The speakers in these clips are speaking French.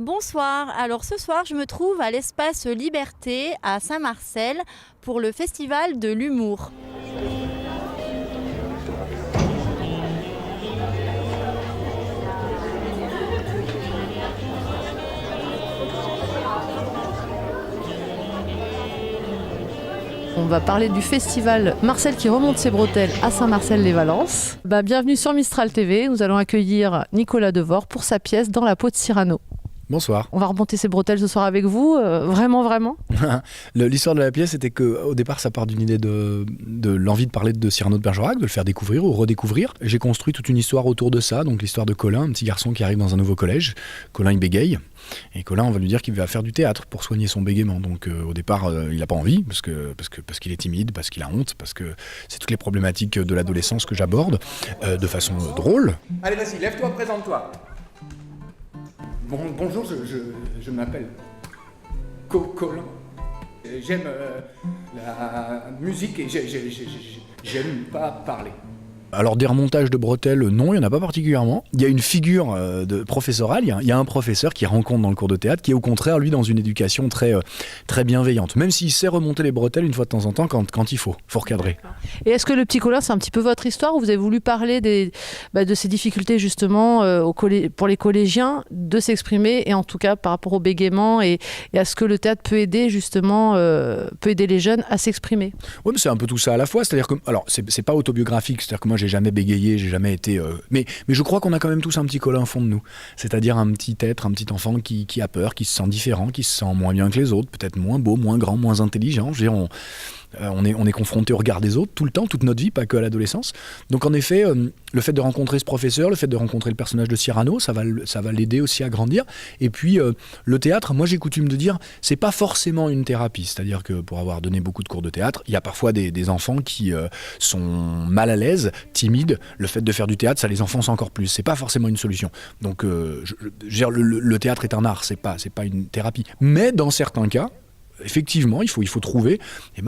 Bonsoir, alors ce soir je me trouve à l'espace Liberté à Saint-Marcel pour le festival de l'humour. On va parler du festival Marcel qui remonte ses bretelles à Saint-Marcel-les-Valences. Bienvenue sur Mistral TV, nous allons accueillir Nicolas Devort pour sa pièce Dans la peau de Cyrano. Bonsoir. On va remonter ses bretelles ce soir avec vous, vraiment. L'histoire de la pièce, c'était qu'au départ, ça part d'une idée de l'envie de parler de Cyrano de Bergerac, de le faire découvrir ou redécouvrir. J'ai construit toute une histoire autour de ça, donc l'histoire de Colin, un petit garçon qui arrive dans un nouveau collège. Colin, il bégaye. Et Colin, on va lui dire qu'il va faire du théâtre pour soigner son bégaiement. Donc au départ, il n'a pas envie, parce qu'il est timide, parce qu'il a honte, parce que c'est toutes les problématiques de l'adolescence que j'aborde de façon drôle. Allez, vas-y, lève-toi, présente-toi. Bonjour, je m'appelle Colin. J'aime la musique et j'aime pas parler. Alors des remontages de bretelles, non, il n'y en a pas particulièrement. Il y a une figure professorale, il y a un professeur qui rencontre dans le cours de théâtre, qui est au contraire, lui, dans une éducation très bienveillante. Même s'il sait remonter les bretelles une fois de temps en temps quand il faut recadrer. Et est-ce que le petit Colin, c'est un petit peu votre histoire, où vous avez voulu parler de ces difficultés justement pour les collégiens de s'exprimer, et en tout cas par rapport au bégaiement et à ce que le théâtre peut aider justement, peut aider les jeunes à s'exprimer? Oui, mais c'est un peu tout ça à la fois. C'est-à-dire que, alors, c'est pas autobiographique, c'est-à-dire que moi, j'ai jamais bégayé, j'ai jamais été. Mais je crois qu'on a quand même tous un petit Colin au fond de nous. C'est-à-dire un petit être, un petit enfant qui a peur, qui se sent différent, qui se sent moins bien que les autres, peut-être moins beau, moins grand, moins intelligent. Je veux dire, on est confronté au regard des autres tout le temps, toute notre vie, pas que à l'adolescence. Donc en effet, le fait de rencontrer ce professeur, le fait de rencontrer le personnage de Cyrano, ça va l'aider aussi à grandir. Et puis le théâtre, moi j'ai coutume de dire, c'est pas forcément une thérapie. C'est-à-dire que pour avoir donné beaucoup de cours de théâtre, il y a parfois des enfants qui sont mal à l'aise, timides. Le fait de faire du théâtre, ça les enfonce encore plus. C'est pas forcément une solution. Donc le théâtre est un art, c'est pas une thérapie. Mais dans certains cas, effectivement, il faut trouver,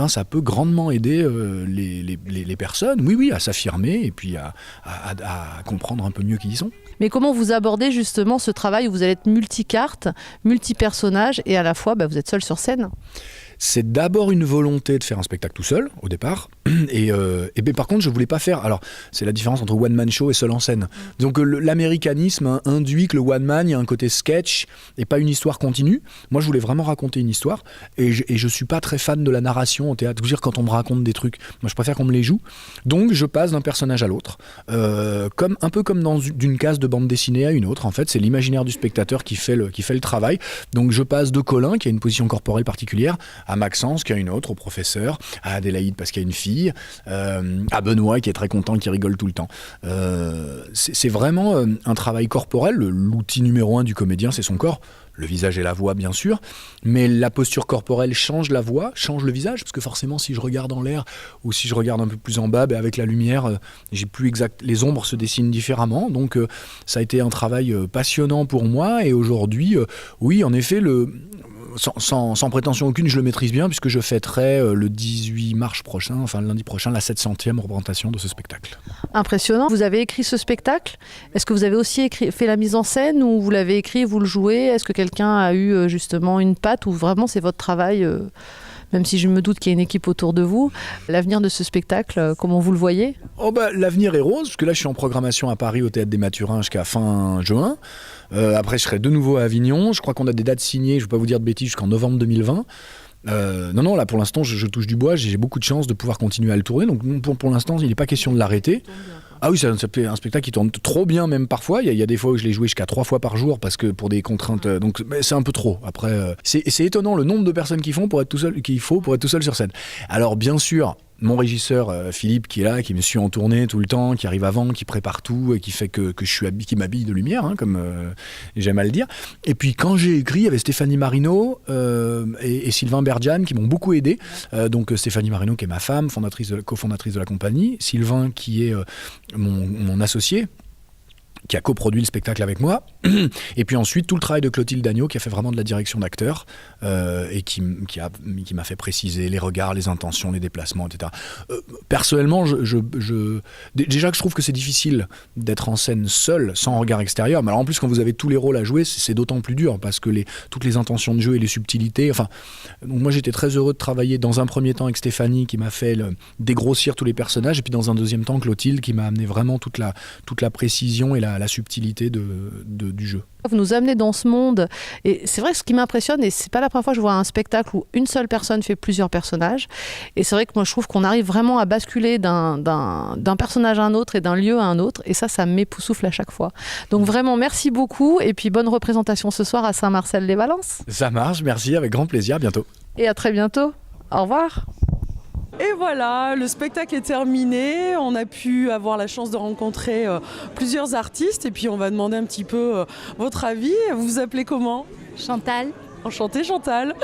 ça peut grandement aider les personnes, oui, à s'affirmer et puis à comprendre un peu mieux qui ils sont. Mais comment vous abordez justement ce travail où vous allez être multicarte, multi-personnage et à la fois vous êtes seul sur scène? C'est d'abord une volonté de faire un spectacle tout seul, au départ. Et par contre, je voulais pas faire... Alors, c'est la différence entre one-man show et seul en scène. Donc, l'américanisme induit que le one-man, il y a un côté sketch et pas une histoire continue. Moi, je voulais vraiment raconter une histoire. Et je suis pas très fan de la narration au théâtre. Je veux dire, quand on me raconte des trucs, moi, je préfère qu'on me les joue. Donc, je passe d'un personnage à l'autre. Un peu comme d'une case de bande dessinée à une autre. En fait, c'est l'imaginaire du spectateur qui fait le travail. Donc, je passe de Colin, qui a une position corporelle particulière, à Maxence qui a une autre, au professeur, à Adélaïde parce qu'il y a une fille, à Benoît qui est très content, qui rigole tout le temps. C'est vraiment un travail corporel. L'outil numéro 1 du comédien, c'est son corps. Le visage et la voix, bien sûr, mais la posture corporelle change la voix, change le visage, parce que forcément, si je regarde en l'air ou si je regarde un peu plus en bas, avec la lumière, les ombres se dessinent différemment. Donc, ça a été un travail passionnant pour moi. Et aujourd'hui, oui, en effet, sans prétention aucune, je le maîtrise bien, puisque je fêterai le 18 mars prochain, enfin le lundi prochain, la 700e représentation de ce spectacle. Impressionnant. Vous avez écrit ce spectacle. Est-ce que vous avez aussi fait la mise en scène, ou vous l'avez écrit, vous le jouez? Est-ce que quelqu'un a eu justement une patte, ou vraiment c'est votre travail, même si je me doute qu'il y a une équipe autour de vous? L'avenir de ce spectacle, comment vous le voyez? L'avenir est rose, parce que là je suis en programmation à Paris au Théâtre des Mathurins jusqu'à fin juin. Après je serai de nouveau à Avignon. Je crois qu'on a des dates signées, je ne vais pas vous dire de bêtises, jusqu'en novembre 2020. Non, là pour l'instant je touche du bois, j'ai beaucoup de chance de pouvoir continuer à le tourner. Donc pour l'instant il n'est pas question de l'arrêter. Ah oui, c'est un spectacle qui tourne trop bien même parfois. Il y a des fois où je l'ai joué jusqu'à 3 fois par jour parce que pour des contraintes, donc c'est un peu trop. Après, c'est étonnant le nombre de personnes qu'il faut pour être tout seul sur scène. Alors bien sûr, mon régisseur Philippe qui est là, qui me suit en tournée tout le temps, qui arrive avant, qui prépare tout et qui fait que qui m'habille de lumière, comme j'aime à le dire. Et puis quand j'ai écrit, il y avait Stéphanie Marino et Sylvain Berdian qui m'ont beaucoup aidé. Donc Stéphanie Marino qui est ma femme, cofondatrice de la compagnie, Sylvain qui est mon associé. qui a coproduit le spectacle avec moi. Et puis ensuite, tout le travail de Clotilde Dagneau, qui a fait vraiment de la direction d'acteur et qui m'a fait préciser les regards, les intentions, les déplacements, etc. Personnellement, déjà que je trouve que c'est difficile d'être en scène seul, sans regard extérieur, mais alors en plus, quand vous avez tous les rôles à jouer, c'est d'autant plus dur, parce que toutes les intentions de jeu et les subtilités... Enfin, donc moi, j'étais très heureux de travailler dans un premier temps avec Stéphanie, qui m'a fait dégrossir tous les personnages, et puis dans un deuxième temps, Clotilde, qui m'a amené vraiment toute la précision et la subtilité du jeu. Vous nous amenez dans ce monde, et c'est vrai que ce qui m'impressionne, et c'est pas la première fois que je vois un spectacle où une seule personne fait plusieurs personnages, et c'est vrai que moi je trouve qu'on arrive vraiment à basculer d'un personnage à un autre et d'un lieu à un autre, et ça m'époustoufle à chaque fois. Donc vraiment merci beaucoup, et puis bonne représentation ce soir à Saint-Marcel-les-Valences. Ça marche, merci, avec grand plaisir, à bientôt. Et à très bientôt, au revoir. Et voilà, le spectacle est terminé. On a pu avoir la chance de rencontrer plusieurs artistes. Et puis on va demander un petit peu votre avis. Vous vous appelez comment ? Chantal. Enchantée Chantal.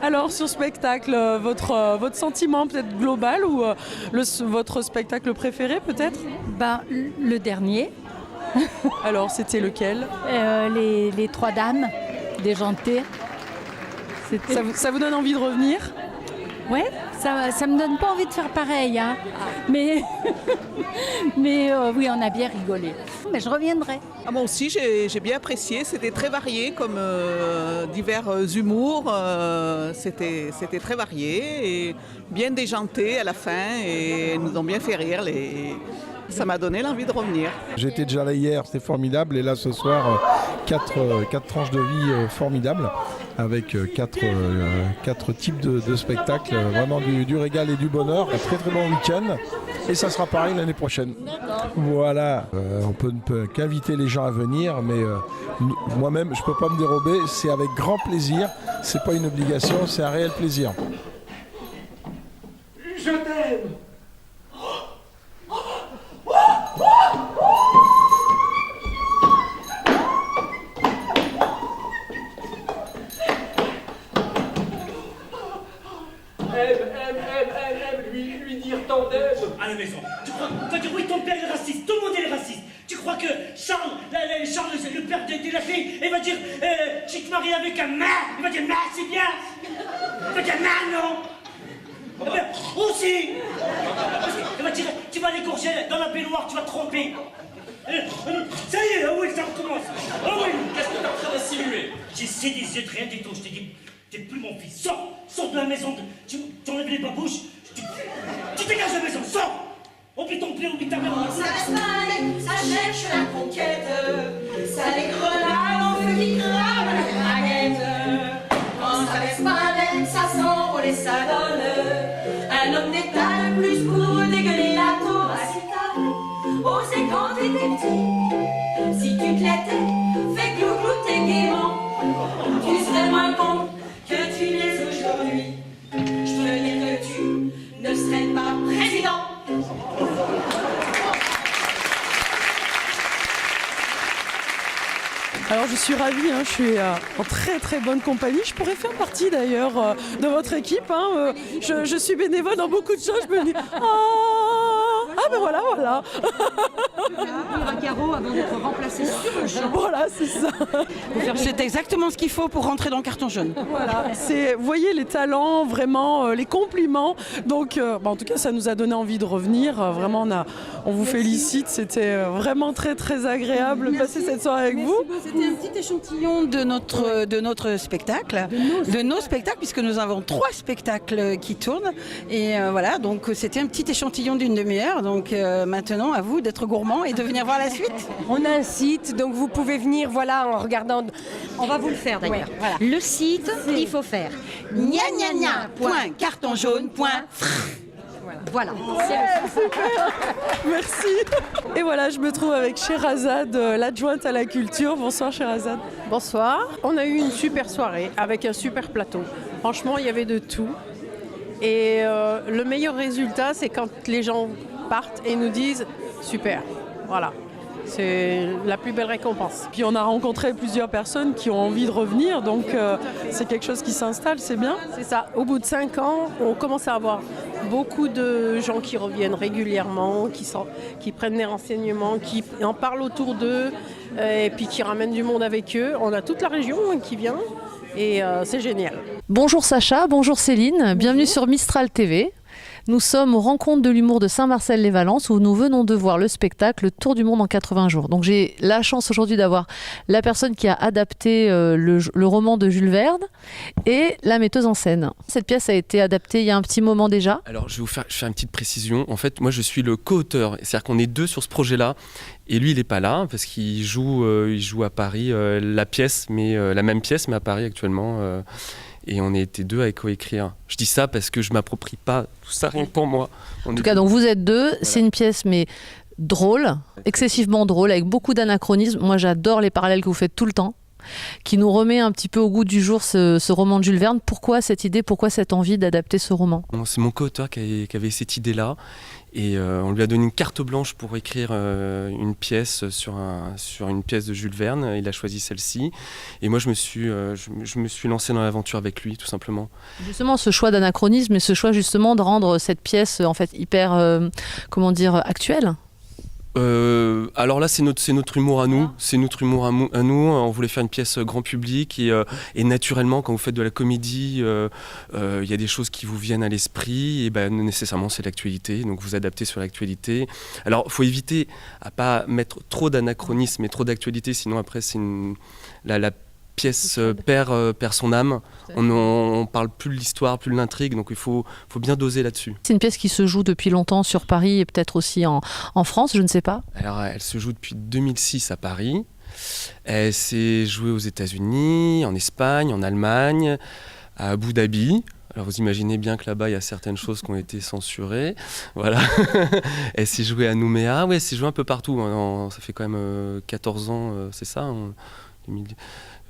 Alors sur spectacle, votre sentiment peut-être global ou votre spectacle préféré peut-être ? Le dernier. Alors c'était lequel ? Les trois dames déjantées. Ça vous donne envie de revenir ? Ouais, ça me donne pas envie de faire pareil, hein. Mais oui, on a bien rigolé. Mais je reviendrai. Moi aussi, j'ai bien apprécié. C'était très varié comme divers humours. C'était très varié et bien déjanté à la fin et nous ont bien fait rire. Ça m'a donné l'envie de revenir. J'étais déjà là hier, c'était formidable. Et là, ce soir, quatre tranches de vie formidables avec quatre types de spectacles. Vraiment du régal et du bonheur. Un très très bon week-end. Et ça sera pareil l'année prochaine. Voilà. On ne peut qu'inviter les gens à venir, mais moi-même, je ne peux pas me dérober. C'est avec grand plaisir. C'est pas une obligation, c'est un réel plaisir. Je t'aime. Lui dire tant d'aide. À la maison. Toi, tu crois que ton père est raciste. Tout le monde est raciste. Tu crois que Charles, le père de la fille, il va dire tu te maries avec un man. Il va dire man, c'est bien. Il va dire man, non. Eh bien, aussi. Il va dire tu vas l'égorger dans la baignoire, tu vas te tromper. Ça y est, ah oui, ça recommence. Ah oui. Qu'est-ce que t'es en train d'insinuer? J'ai ces des yeux de rien du tout, je te dis. T'es plus mon fils, sors de la maison, tu enlèves les babouches, tu dégages de la maison, sors. Oublie ton père, oublie ta mère. Ça cherche la conquête, ça les grenades en feu qui crament la baguette. Quand ça laisse pas ça s'envole et ça donne un homme d'état de plus pour dégueuler la tour à Cita. Oh, c'est quand t'étais petit, si tu te l'étais, fais clou-clou tes gaiements, tu serais moins con que tu l'es aujourd'hui. Je peux dire que tu ne serais pas président. Alors je suis ravie, je suis en très très bonne compagnie. Je pourrais faire partie d'ailleurs de votre équipe. Je suis bénévole dans beaucoup de choses. Je me dis ben voilà. Un carreau avant d'être remplacé sur le champ. Voilà, c'est ça. C'est exactement ce qu'il faut pour rentrer dans Carton Jaune. Voilà, vous voyez les talents, vraiment les compliments. Donc, en tout cas, ça nous a donné envie de revenir. Vraiment, on vous félicite. C'était vraiment très très agréable de passer cette soirée avec vous. C'était un petit échantillon de notre spectacle, de nos spectacles, puisque nous avons 3 spectacles qui tournent. Et voilà, donc c'était un petit échantillon d'une demi-heure. Donc maintenant, à vous d'être gourmand et de venir voir la suite. On a un site, donc vous pouvez venir, voilà, en regardant. On va vous le faire d'ailleurs. Ouais, voilà. Le site, il faut faire gna-gna-gna.cartonjaune.fr. Voilà. Merci. Et voilà, je me trouve avec Sherazade, l'adjointe à la culture. Bonsoir Sherazade. Bonsoir. On a eu une super soirée avec un super plateau. Franchement, il y avait de tout. Et le meilleur résultat, c'est quand les gens partent et nous disent « super ». Voilà. C'est la plus belle récompense. Puis on a rencontré plusieurs personnes qui ont envie de revenir, donc c'est quelque chose qui s'installe, c'est bien. C'est ça. Au bout de 5 ans, on commence à avoir beaucoup de gens qui reviennent régulièrement, qui prennent des renseignements, qui en parlent autour d'eux et puis qui ramènent du monde avec eux. On a toute la région qui vient et c'est génial. Bonjour Sacha, bonjour Céline, bienvenue sur Mistral TV. Nous sommes aux rencontres de l'humour de Saint-Marcel-les-Valences où nous venons de voir le spectacle Tour du monde en 80 jours. Donc j'ai la chance aujourd'hui d'avoir la personne qui a adapté le roman de Jules Verne et la metteuse en scène. Cette pièce a été adaptée il y a un petit moment déjà. Alors je vais vous faire une petite précision. En fait, moi je suis le co-auteur, c'est-à-dire qu'on est deux sur ce projet-là. Et lui, il n'est pas là parce qu'il joue à Paris la pièce, mais la même pièce, mais à Paris actuellement. Et on était deux à coécrire. Je dis ça parce que je ne m'approprie pas tout ça rien que pour moi. En tout cas, donc vous êtes deux, voilà. C'est une pièce mais drôle, excessivement drôle, avec beaucoup d'anachronismes. Moi, j'adore les parallèles que vous faites tout le temps, qui nous remet un petit peu au goût du jour ce roman de Jules Verne. Pourquoi cette idée, pourquoi cette envie d'adapter ce roman ? C'est mon co-auteur qui avait cette idée-là. Et on lui a donné une carte blanche pour écrire une pièce sur une pièce de Jules Verne. Il a choisi celle-ci. Et moi, je me suis lancé dans l'aventure avec lui, tout simplement. Justement, ce choix d'anachronisme et ce choix justement de rendre cette pièce en fait hyper, actuelle. Alors là, c'est notre humour à nous. C'est notre humour à nous. On voulait faire une pièce grand public et naturellement, quand vous faites de la comédie, il y a des choses qui vous viennent à l'esprit et nécessairement c'est l'actualité. Donc vous adaptez sur l'actualité. Alors, faut éviter à pas mettre trop d'anachronisme et trop d'actualité, sinon après la pièce perd son âme. On parle plus de l'histoire, plus de l'intrigue, donc il faut bien doser là-dessus. C'est une pièce qui se joue depuis longtemps sur Paris et peut-être aussi en France, je ne sais pas. Alors elle se joue depuis 2006 à Paris. Elle s'est jouée aux États-Unis, en Espagne, en Allemagne, à Abu Dhabi. Alors vous imaginez bien que là-bas, il y a certaines choses qui ont été censurées. Voilà. Elle s'est jouée à Nouméa. Oui, elle s'est jouée un peu partout. Ça fait quand même 14 ans, c'est ça, en 2000.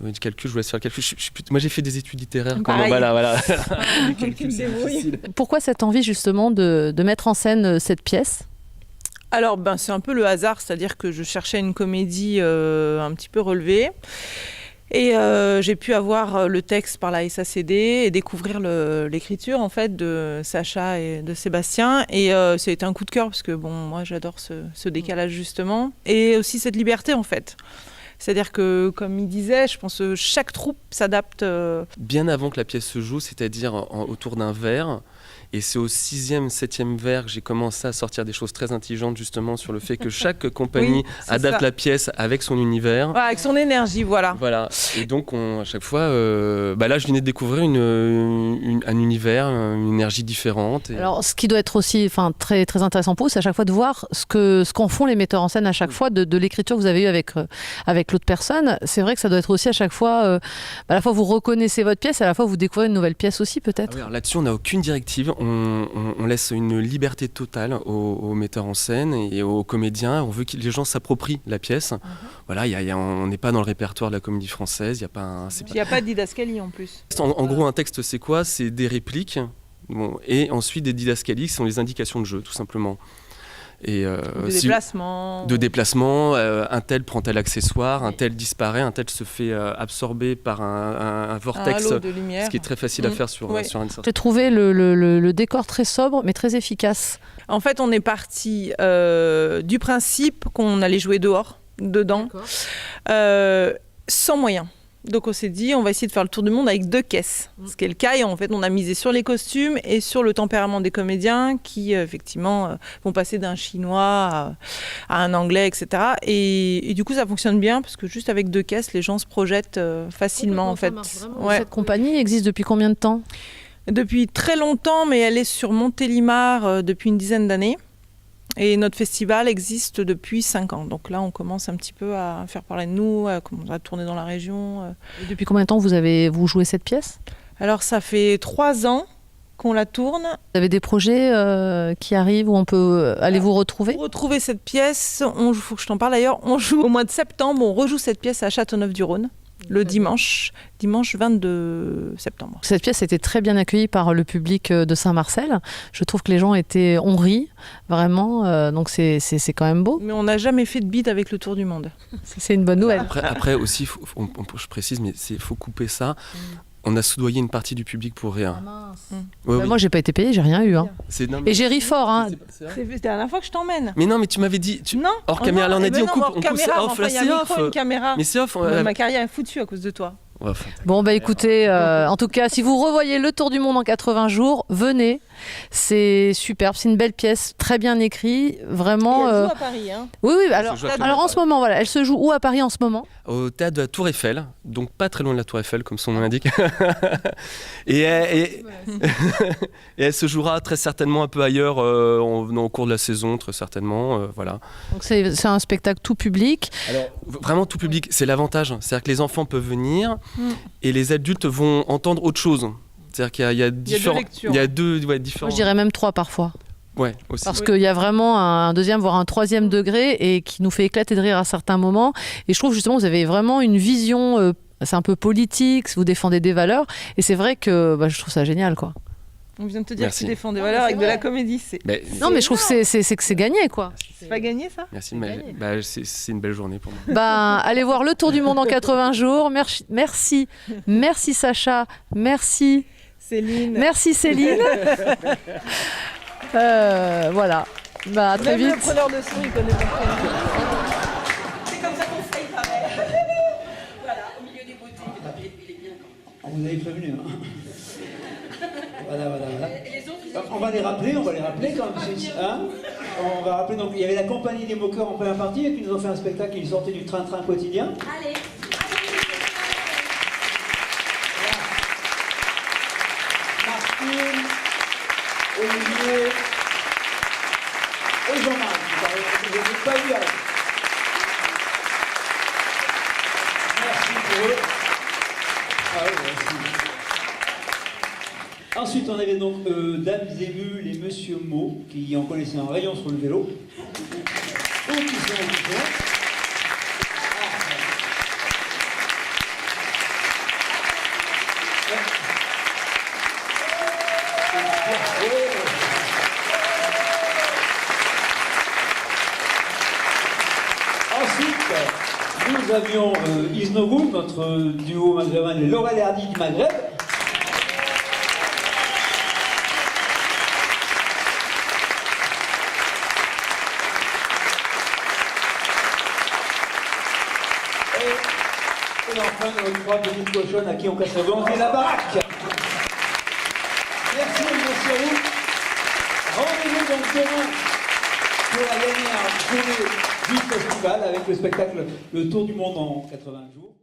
Je vous laisse faire le calcul. Moi, j'ai fait des études littéraires. Voilà. Pourquoi cette envie justement de mettre en scène cette pièce ? Alors, c'est un peu le hasard, c'est-à-dire que je cherchais une comédie un petit peu relevée. Et j'ai pu avoir le texte par la SACD et découvrir l'écriture en fait de Sacha et de Sébastien. Et ça a été un coup de cœur parce que moi, j'adore ce décalage justement. Et aussi cette liberté en fait. C'est-à-dire que, comme il disait, je pense que chaque troupe s'adapte. Bien avant que la pièce se joue, c'est-à-dire autour d'un verre. Et c'est au 6e, 7e vers que j'ai commencé à sortir des choses très intelligentes justement sur le fait que chaque compagnie adapte la pièce avec son univers. Ouais, avec son énergie, voilà. Et donc à chaque fois, là je venais de découvrir un univers, une énergie différente. Alors ce qui doit être aussi très, très intéressant pour vous, c'est à chaque fois de voir ce qu'en font les metteurs en scène à chaque fois de l'écriture que vous avez eue avec l'autre personne. C'est vrai que ça doit être aussi à chaque fois, à la fois vous reconnaissez votre pièce, à la fois vous découvrez une nouvelle pièce aussi peut-être. Alors là-dessus on n'a aucune directive. On laisse une liberté totale aux metteurs en scène et aux comédiens. On veut que les gens s'approprient la pièce. Voilà, on n'est pas dans le répertoire de la comédie française. Il n'y a pas de didascalie en plus. En gros, un texte, c'est quoi ? C'est des répliques et ensuite des didascalies qui sont les indications de jeu, tout simplement. Et de déplacement, un tel prend tel accessoire, un tel disparaît, un tel se fait absorber par un vortex, halo de lumière. Ce qui est très facile à faire sur un certain. J'ai trouvé le décor très sobre mais très efficace. En fait, on est parti du principe qu'on allait jouer dedans, sans moyens. Donc on s'est dit, on va essayer de faire le tour du monde avec 2 caisses. Ce qui est le cas. Et en fait, on a misé sur les costumes et sur le tempérament des comédiens qui, effectivement, vont passer d'un chinois à un anglais, etc. Et du coup, ça fonctionne bien parce que juste avec 2 caisses, les gens se projettent facilement. En fait. Cette compagnie existe depuis combien de temps ? Depuis très longtemps, mais elle est sur Montélimar depuis une dizaine d'années. Et notre festival existe depuis 5 ans. Donc là, on commence un petit peu à faire parler de nous, à tourner dans la région. Et depuis combien de temps vous jouez cette pièce ? Alors, ça fait 3 ans qu'on la tourne. Vous avez des projets qui arrivent où on peut aller vous retrouver ? Pour retrouver cette pièce, il faut que je t'en parle d'ailleurs, on joue au mois de septembre, on rejoue cette pièce à Châteauneuf-du-Rhône. Le dimanche 22 septembre. Cette pièce a été très bien accueillie par le public de Saint-Marcel. Je trouve que les gens ont ri, vraiment, donc c'est quand même beau. Mais on n'a jamais fait de bide avec le Tour du Monde. C'est une bonne nouvelle. Après aussi, je précise, mais il faut couper ça. On a soudoyé une partie du public pour rien. Ouais, oui. Moi, j'ai pas été payé, j'ai rien eu. Hein. Non, mais... Et j'ai ri fort. Hein. C'est la dernière fois que je t'emmène. Mais non, mais tu m'avais dit. Non. Hors caméra, là, on a dit on coupe, hors caméra, c'est off, là, c'est off. Une caméra. Mais c'est off. Ma carrière est foutue à cause de toi. Ouais, bon, bah écoutez, en tout cas, si vous revoyez Le Tour du Monde en 80 jours, venez. C'est superbe, c'est une belle pièce, très bien écrite, vraiment. Et elle joue à Paris, hein. Oui, alors en ce moment, voilà, elle se joue où à Paris en ce moment? Au théâtre de la Tour Eiffel, donc pas très loin de la Tour Eiffel, comme son nom l'indique. et elle se jouera très certainement un peu ailleurs au cours de la saison, très certainement. Voilà. Donc c'est un spectacle tout public. Alors, vraiment tout public, c'est l'avantage. C'est-à-dire que les enfants peuvent venir et les adultes vont entendre autre chose. C'est-à-dire qu'il y a différents. Il y a deux différents. Moi, je dirais même 3 parfois. Ouais, aussi. Parce qu'il y a vraiment un deuxième, voire un troisième degré et qui nous fait éclater de rire à certains moments. Et je trouve justement que vous avez vraiment une vision, c'est un peu politique, vous défendez des valeurs. Et c'est vrai que je trouve ça génial, quoi. On vient de te dire que tu défends des valeurs avec de la comédie. Non, mais je trouve que c'est gagné, quoi. C'est pas gagné, ça? Merci, c'est une belle journée pour moi. Allez voir Le Tour du Monde en 80 jours. Merci Sacha. Merci Céline. Merci Céline. Voilà. À très vite. Le preneur de son, il connaît pas prénom. C'est comme ça qu'on fait, pareil. Voilà, au milieu des beautés. Il est bien. On vous avait prévenu, hein. Voilà. On va les rappeler quand même. Hein, on va rappeler, donc il y avait la compagnie des moqueurs en première partie, et puis ils nous ont fait un spectacle, ils sortaient du train-train quotidien. Allez. Martine, Olivier et Jean-Marc. Je ne l'ai pas vu avec. Merci pour eux. Merci. Ensuite, on avait donc Dames et Mules et Monsieur Mo, qui en connaissaient un rayon sur le vélo. Ou qui sont Ensuite, nous avions Isnogoul, notre duo maghrébin, et Laurel Hardy du Maghreb. Et enfin, nos 3 petites cochonnes à qui on casse la volonté la baraque. Merci à vous. Rendez-vous donc demain pour la dernière journée du festival avec le spectacle Le Tour du Monde en 80 jours.